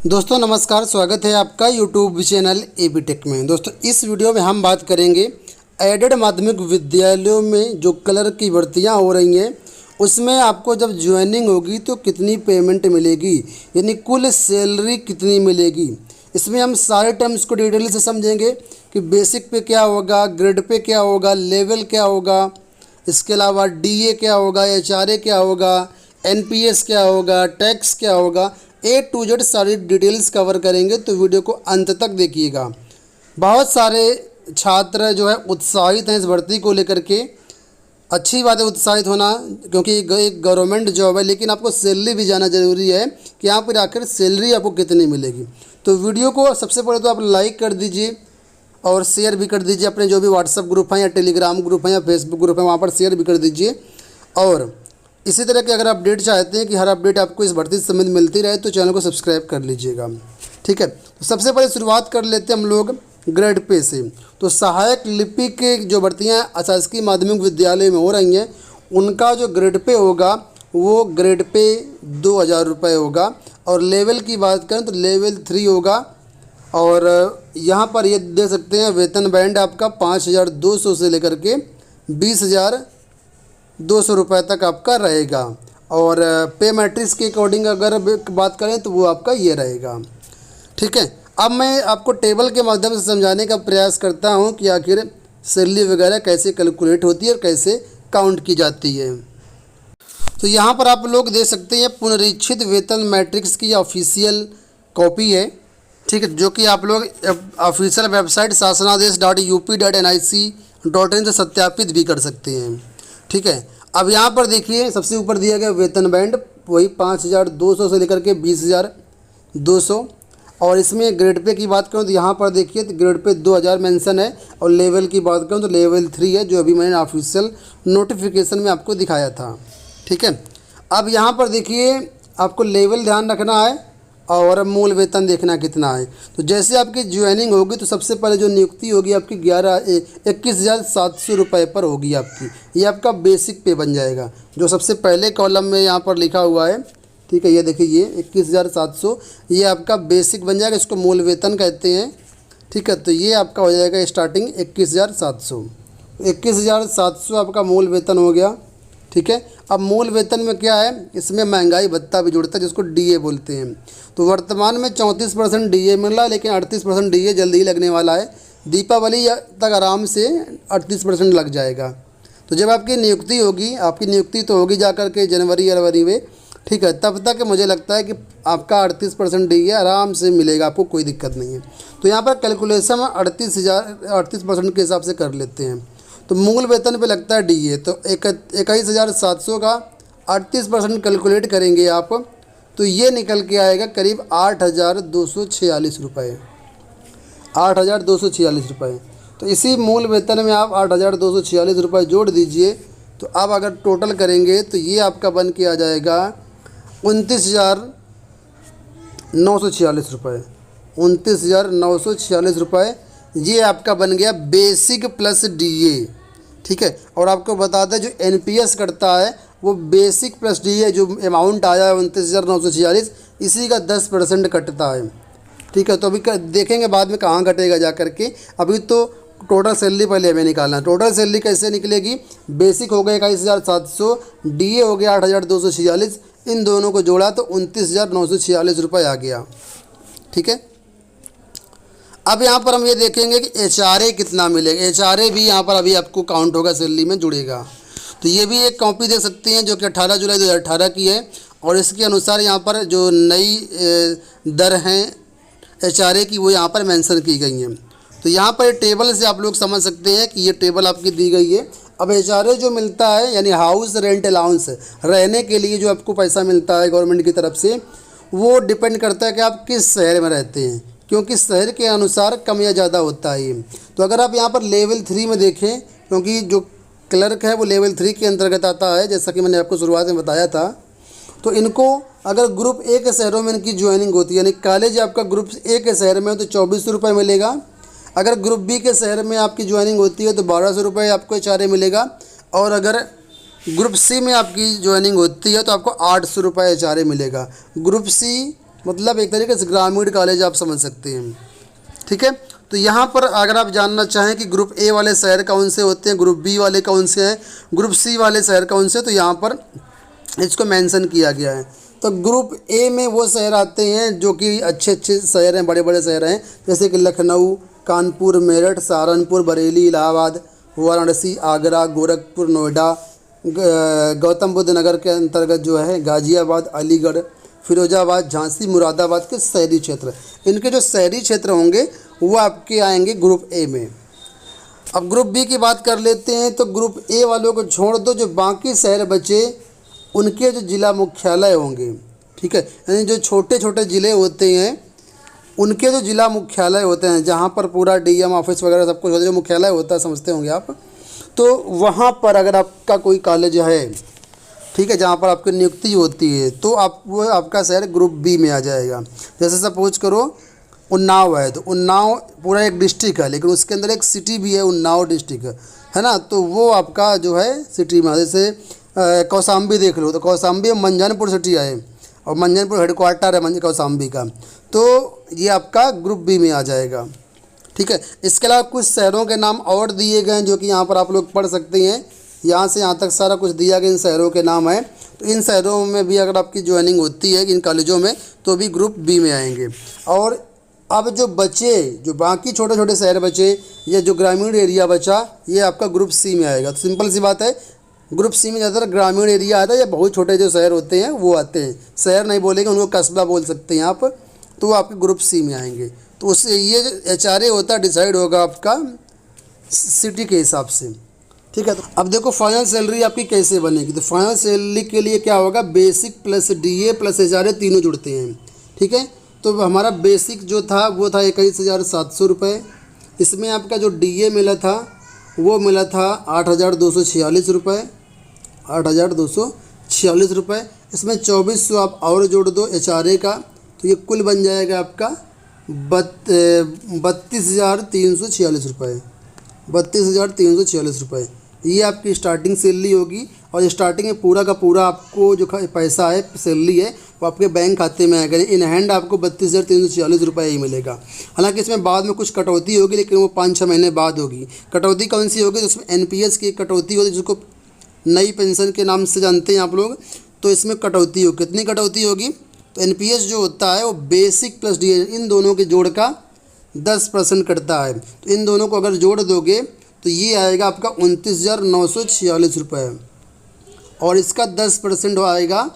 दोस्तों नमस्कार, स्वागत है आपका यूट्यूब चैनल एबी टेक में। दोस्तों इस वीडियो में हम बात करेंगे एडेड माध्यमिक विद्यालयों में जो क्लर्क की भर्तियां हो रही हैं उसमें आपको जब ज्वाइनिंग होगी तो कितनी पेमेंट मिलेगी, यानी कुल सैलरी कितनी मिलेगी। इसमें हम सारे टर्म्स को डिटेल से समझेंगे कि बेसिक पे क्या होगा, ग्रेड पे क्या होगा, लेवल क्या होगा, इसके अलावा डीए क्या होगा, एचआरए क्या होगा, एनपीएस क्या होगा, टैक्स क्या होगा, ए टू जेड सारी डिटेल्स कवर करेंगे। तो वीडियो को अंत तक देखिएगा। बहुत सारे छात्र जो है उत्साहित हैं इस भर्ती को लेकर के। अच्छी बात है उत्साहित होना, क्योंकि एक गवर्नमेंट जॉब है, लेकिन आपको सैलरी भी जाना ज़रूरी है कि यहाँ पर आखिर सैलरी आपको कितनी मिलेगी। तो वीडियो को सबसे पहले तो आप लाइक कर दीजिए और शेयर भी कर दीजिए। अपने जो भी व्हाट्सअप ग्रुप हैं या टेलीग्राम ग्रुप हैं या फेसबुक ग्रुप हैं वहाँ पर शेयर भी कर दीजिए। और इसी तरह के अगर अपडेट चाहते हैं कि हर अपडेट आपको इस भर्ती से संबंधित मिलती रहे तो चैनल को सब्सक्राइब कर लीजिएगा। ठीक है, तो सबसे पहले शुरुआत कर लेते हैं हम लोग ग्रेड पे से। तो सहायक लिपिक के जो भर्तियाँ अशासकीय माध्यमिक विद्यालय में हो रही हैं उनका जो ग्रेड पे होगा वो ग्रेड पे 2000 रुपये होगा। और लेवल की बात करें तो लेवल 3 होगा। और यहाँ पर ये दे सकते हैं वेतन बैंड आपका 5200 से लेकर के 20,200 रुपये तक आपका रहेगा। और पे मैट्रिक्स के अकॉर्डिंग अगर बात करें तो वो आपका ये रहेगा। ठीक है, अब मैं आपको टेबल के माध्यम से समझाने का प्रयास करता हूँ कि आखिर सैलरी वगैरह कैसे कैलकुलेट होती है और कैसे काउंट की जाती है। तो यहाँ पर आप लोग देख सकते हैं पुनरीक्षित वेतन मैट्रिक्स की ऑफिशियल कॉपी है। ठीक है, जो कि आप लोग ऑफिशियल वेबसाइट शासनादेश.up.nic.in से सत्यापित भी कर सकते हैं। ठीक है, अब यहाँ पर देखिए सबसे ऊपर दिया गया वेतन बैंड वही 5200 से लेकर के 20,200। और इसमें ग्रेड पे की बात करूँ तो यहाँ पर देखिए तो ग्रेड पे 2000 मेंशन है। और लेवल की बात करूँ तो लेवल 3 है, जो अभी मैंने ऑफिशियल नोटिफिकेशन में आपको दिखाया था। ठीक है, अब यहाँ पर देखिए आपको लेवल ध्यान रखना है और मूल वेतन देखना कितना है। तो जैसे आपकी ज्वाइनिंग होगी तो सबसे पहले जो नियुक्ति होगी आपकी 21,700 रुपये पर होगी आपकी। ये आपका बेसिक पे बन जाएगा, जो सबसे पहले कॉलम में यहाँ पर लिखा हुआ है। ठीक है, ये देखिए ये 21,700 ये आपका बेसिक बन जाएगा, इसको मूल वेतन कहते हैं। ठीक है, तो ये आपका हो जाएगा स्टार्टिंग 21,700। 21,700 आपका मूल वेतन हो गया। ठीक है, अब मूल वेतन में क्या है, इसमें महंगाई भत्ता भी जुड़ता है जिसको डीए बोलते हैं। तो वर्तमान में 34% डीए मिल रहा है, लेकिन 38% डीए जल्दी ही लगने वाला है। दीपावली तक आराम से 38% लग जाएगा। तो जब आपकी नियुक्ति होगी, आपकी नियुक्ति तो होगी जाकर के जनवरी में। ठीक है, तब तक मुझे लगता है कि आपका 38% डीए आराम से मिलेगा, आपको कोई दिक्कत नहीं है। तो यहाँ पर कैलकुलेशन 38% के हिसाब से कर लेते हैं। तो मूल वेतन पे लगता है डीए, तो 21,700 का 38% कैलकुलेट करेंगे आप तो ये निकल के आएगा करीब 8,246 रुपये। 8,246 रुपये। तो इसी मूल वेतन में आप 8,246 रुपये जोड़ दीजिए। तो अब अगर टोटल करेंगे तो ये आपका बन के आ जाएगा 29,946 रुपये। 29,946 रुपये ये आपका बन गया बेसिक प्लस डीए। ठीक है, और आपको बता दें जो एनपीएस करता है वो बेसिक प्लस डीए जो अमाउंट आया है 29,946 इसी का 10% कटता है। ठीक है, तो अभी देखेंगे बाद में कहाँ कटेगा जा करके। अभी तो टोटल सैलरी पहले हमें निकालना है। टोटल सैलरी कैसे निकलेगी, बेसिक हो गया 21,700, डीए हो गया 8,246, इन दोनों को जोड़ा तो 29,946 रुपये आ गया। ठीक है, अब यहाँ पर हम ये देखेंगे कि एचआरए कितना मिलेगा। एचआरए भी यहाँ पर अभी आपको काउंट होगा, सैलरी में जुड़ेगा। तो ये भी एक कॉपी देख सकते हैं जो कि 18 जुलाई 2018 की है। और इसके अनुसार यहाँ पर जो नई दर हैं एचआरए की वो यहाँ पर मेंशन की गई हैं। तो यहाँ पर टेबल से आप लोग समझ सकते हैं कि ये टेबल आपकी दी गई है। अब एचआरए जो मिलता है यानी हाउस रेंट अलाउंस, रहने के लिए जो आपको पैसा मिलता है गवर्नमेंट की तरफ से, वो डिपेंड करता है कि आप किस शहर में रहते हैं, क्योंकि शहर के अनुसार कम या ज़्यादा होता है। तो अगर आप यहाँ पर लेवल 3 में देखें, क्योंकि जो क्लर्क है वो लेवल 3 के अंतर्गत आता है, जैसा कि मैंने आपको शुरुआत में बताया था। तो इनको अगर ग्रुप ए के शहरों में इनकी ज्वाइनिंग होती है, यानी कॉलेज आपका ग्रुप ए के शहर में तो 2400 रुपये मिलेगा। अगर ग्रुप बी के शहर में आपकी ज्वाइनिंग होती है तो 1200 रुपये आपको एचआरए मिलेगा। और अगर ग्रुप सी में आपकी ज्वाइनिंग होती है तो आपको 800 रुपये एचआरए मिलेगा। ग्रुप सी मतलब एक तरीके से ग्रामीण कॉलेज आप समझ सकते हैं। ठीक है, तो यहाँ पर अगर आप जानना चाहें कि ग्रुप ए वाले शहर कौन से होते हैं, ग्रुप बी वाले कौन से हैं, ग्रुप सी वाले शहर कौन से, तो यहाँ पर इसको मेंशन किया गया है। तो ग्रुप ए में वो शहर आते हैं जो कि अच्छे अच्छे शहर हैं, बड़े बड़े शहर हैं, जैसे कि लखनऊ, कानपुर, मेरठ, सहारनपुर, बरेली, इलाहाबाद, वाराणसी, आगरा, गोरखपुर, नोएडा, गौतम बुद्ध नगर के अंतर्गत जो है गाज़ियाबाद, अलीगढ़, फिरोजाबाद, झांसी, मुरादाबाद के शहरी क्षेत्र। इनके जो शहरी क्षेत्र होंगे वो आपके आएंगे ग्रुप ए में। अब ग्रुप बी की बात कर लेते हैं। तो ग्रुप ए वालों को छोड़ दो, जो बाकी शहर बचे उनके जो जिला मुख्यालय होंगे, ठीक है, यानी जो छोटे छोटे ज़िले होते हैं उनके जो जिला मुख्यालय होते हैं, जहाँ पर पूरा डीएम ऑफिस वगैरह सब कुछ होता है, जो मुख्यालय होता है समझते होंगे आप, तो वहाँ पर अगर आपका कोई कॉलेज है, ठीक है, जहाँ पर आपकी नियुक्ति होती है, तो आप वो आपका शहर ग्रुप बी में आ जाएगा। जैसे सपोज करो उन्नाव है, तो उन्नाव पूरा एक डिस्ट्रिक्ट है, लेकिन उसके अंदर एक सिटी भी है, उन्नाव डिस्ट्रिक्ट है ना, तो वो आपका जो है सिटी में। जैसे कौशाम्बी देख लो, तो कौशाम्बी में मंझनपुर सिटी है और मंझनपुर हेडक्वार्टर है कौशाम्बी का, तो ये आपका ग्रुप बी में आ जाएगा। ठीक है, इसके अलावा कुछ शहरों के नाम और दिए गए हैं जो कि यहाँ पर आप लोग पढ़ सकते हैं। यहाँ से यहाँ तक सारा कुछ दिया गया, इन शहरों के नाम है। तो इन शहरों में भी अगर आपकी ज्वाइनिंग होती है इन कॉलेजों में, तो भी ग्रुप बी में आएंगे। और अब जो बचे, जो बाकी छोटे छोटे शहर बचे या जो ग्रामीण एरिया बचा, ये आपका ग्रुप सी में आएगा। तो सिंपल सी बात है, ग्रुप सी में ज़्यादातर ग्रामीण एरिया आता है या बहुत छोटे जो शहर होते हैं वो आते हैं। शहर नहीं बोलेंगे, उनको कस्बा बोल सकते हैं आप, तो वो आपके ग्रुप सी में आएंगे। तो उससे ये HRA होता है, डिसाइड होगा आपका सिटी के हिसाब से। ठीक है, तो अब देखो फाइनल सैलरी आपकी कैसे बनेगी। तो फाइनल सैलरी के लिए क्या होगा, basic plus DA plus HRA तीनों जुड़ते हैं। ठीक है, तो हमारा बेसिक जो था वो था 21,700 रुपये। इसमें आपका जो DA मिला था वो मिला था 8,246 रुपये, 8,246 रुपये। इसमें 2400 आप और जोड़ दो HRA का, तो ये कुल बन जाएगा आपका 32,346 रुपये, 32,346 रुपये। ये आपकी स्टार्टिंग सैलरी होगी। और स्टार्टिंग में पूरा का पूरा आपको जो पैसा है, सैलरी है, वो आपके बैंक खाते में आएगा। इन हैंड आपको 32,346 रुपये ही मिलेगा। हालांकि इसमें बाद में कुछ कटौती होगी, लेकिन वो 5-6 महीने बाद होगी। कटौती कौन सी होगी, जिसमें NPS की कटौती होगी, जिसको नई पेंशन के नाम से जानते हैं आप लोग। तो इसमें कटौती होगी, कितनी कटौती होगी, तो NPS जो होता है वो बेसिक प्लस DA इन दोनों के जोड़ का 10% कटता है। तो इन दोनों को अगर जोड़ दोगे तो ये आएगा आपका 29,946 रुपये, और इसका 10% आएगा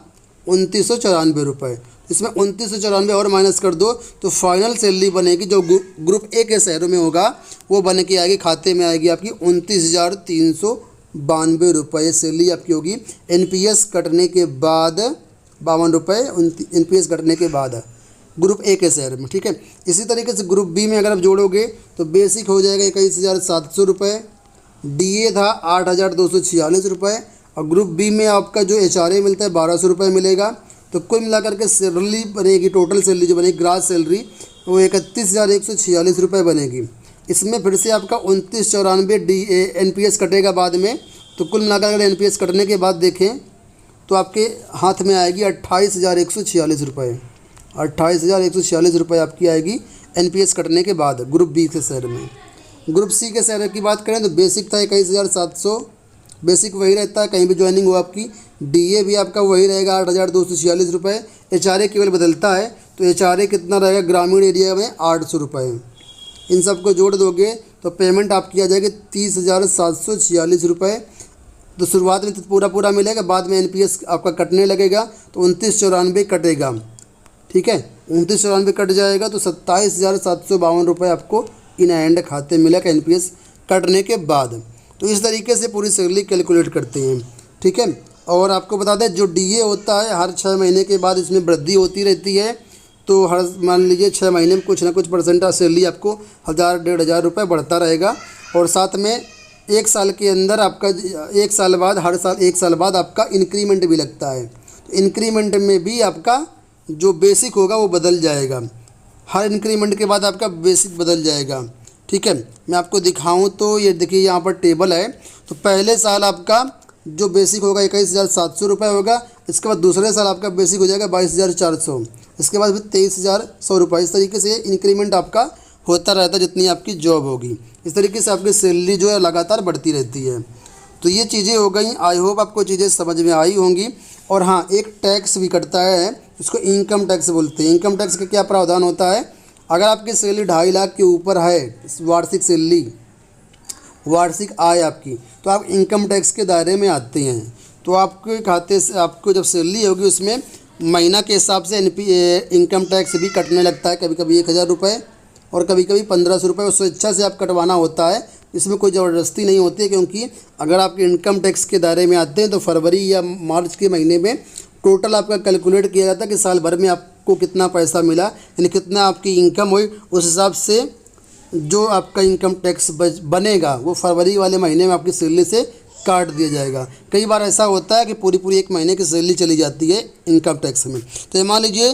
2,994 रुपये। इसमें 2,994 और माइनस कर दो तो फाइनल सैलरी बनेगी जो ग्रुप ए के शहरों में होगा, वो बन के आएगी, खाते में आएगी आपकी 29,392 रुपये सैलरी आपकी होगी। NPS कटने के बाद 52 रुपये, NPS कटने के बाद ग्रुप ए के शहर में। ठीक है, इसी तरीके से ग्रुप बी में अगर आप जोड़ोगे तो बेसिक हो जाएगा 21,700 रुपये, DA था 8,246 रुपये, और ग्रुप बी में आपका जो HRA मिलता है 1,200 रुपये मिलेगा। तो कुल मिलाकर के सैलरी बनेगी, टोटल सैलरी जो बनेगी ग्रास सैलरी, वो 31,146 रुपये बनेगी। इसमें फिर से आपका 29,94 DA NPS कटेगा बाद में। तो कुल मिलाकर अगर NPS कटने के बाद देखें तो आपके हाथ में आएगी 28,146 रुपये, 28,146 रुपये आपकी आएगी NPS कटने के बाद ग्रुप बी के शहर में। ग्रुप सी के शहर की बात करें तो बेसिक था 21,700, बेसिक वही रहता है कहीं भी ज्वाइनिंग हो आपकी। DA भी आपका वही रहेगा 8,246 रुपये। HRA केवल बदलता है, तो HRA कितना रहेगा ग्रामीण एरिया में 800 रुपये। इन सबको जोड़ दोगे तो पेमेंट आपकी आ जाएगी 30,746 रुपये। तो शुरुआत में तो पूरा मिलेगा, बाद में NPS आपका कटने लगेगा तो 29,94 कटेगा। ठीक है, 29,94 कट जाएगा तो 27,752 रुपये आपको इन हैंड खाते मिलेगा NPS कटने के बाद। तो इस तरीके से पूरी सैलरी कैलकुलेट करते हैं। ठीक है, और आपको बता दें जो DA होता है हर 6 महीने के बाद इसमें वृद्धि होती रहती है। तो हर मान लीजिए 6 महीने में कुछ ना कुछ परसेंट सैलरी आपको 1,000-1,500 रुपये बढ़ता रहेगा। और साथ में 1 साल के अंदर आपका 1 साल बाद, हर साल 1 साल बाद आपका इंक्रीमेंट भी लगता है। तो इंक्रीमेंट में भी आपका जो बेसिक होगा वो बदल जाएगा, हर इंक्रीमेंट के बाद आपका बेसिक बदल जाएगा। ठीक है, मैं आपको दिखाऊं तो ये देखिए यहाँ पर टेबल है। तो पहले साल आपका जो बेसिक होगा 21,700 रुपये होगा। इसके बाद दूसरे साल आपका बेसिक हो जाएगा 22,400, इसके बाद फिर 23,100 रुपये। इस तरीके से इंक्रीमेंट आपका होता रहता है जितनी आपकी जॉब होगी। इस तरीके से आपकी सैलरी जो है लगातार बढ़ती रहती है। तो ये चीज़ें हो गई। आई होप आपको चीज़ें समझ में आई होंगी। और हाँ, एक टैक्स भी कटता है, उसको इनकम टैक्स बोलते हैं। इनकम टैक्स का क्या प्रावधान होता है? अगर आपकी सैलरी 2.5 लाख के ऊपर है वार्षिक सैलरी, वार्षिक आय आपकी, तो आप इनकम टैक्स के दायरे में आते हैं। तो आपके खाते से आपको जब सैलरी होगी उसमें महीना के हिसाब से इनकम टैक्स भी कटने लगता है। कभी कभी 1,000 रुपये और कभी कभी 1,500 रुपये। उस स्वेच्छा से आप कटवाना होता है, इसमें कोई ज़बरदस्ती नहीं होती है। क्योंकि अगर आपके इनकम टैक्स के दायरे में आते हैं तो फरवरी या मार्च के महीने में टोटल आपका कैलकुलेट किया जाता है कि साल भर में आपको कितना पैसा मिला, यानी कितना आपकी इनकम हुई। उस हिसाब से जो आपका इनकम टैक्स बनेगा वो फरवरी वाले महीने में आपकी सैलरी से काट दिया जाएगा। कई बार ऐसा होता है कि पूरी पूरी 1 महीने की सैलरी चली जाती है इनकम टैक्स में। तो मान लीजिए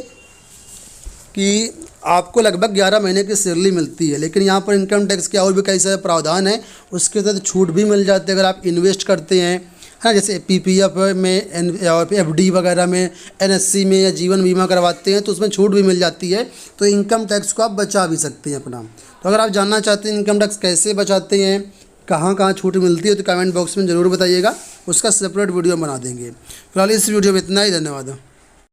कि आपको लगभग 11 महीने की सैलरी मिलती है, लेकिन यहाँ पर इनकम टैक्स के और भी कई सारे प्रावधान है, उसके तहत छूट भी मिल जाते हैं। अगर आप इन्वेस्ट करते हैं, है जैसे PPF में और FD वगैरह में, NSC में या जीवन बीमा करवाते हैं तो उसमें छूट भी मिल जाती है। तो इनकम टैक्स को आप बचा भी सकते हैं अपना। तो अगर आप जानना चाहते हैं इनकम टैक्स कैसे बचाते हैं, कहाँ कहाँ छूट मिलती है, तो कमेंट बॉक्स में ज़रूर बताइएगा, उसका सेपरेट वीडियो बना देंगे। फिलहाल इस वीडियो में इतना ही। धन्यवाद।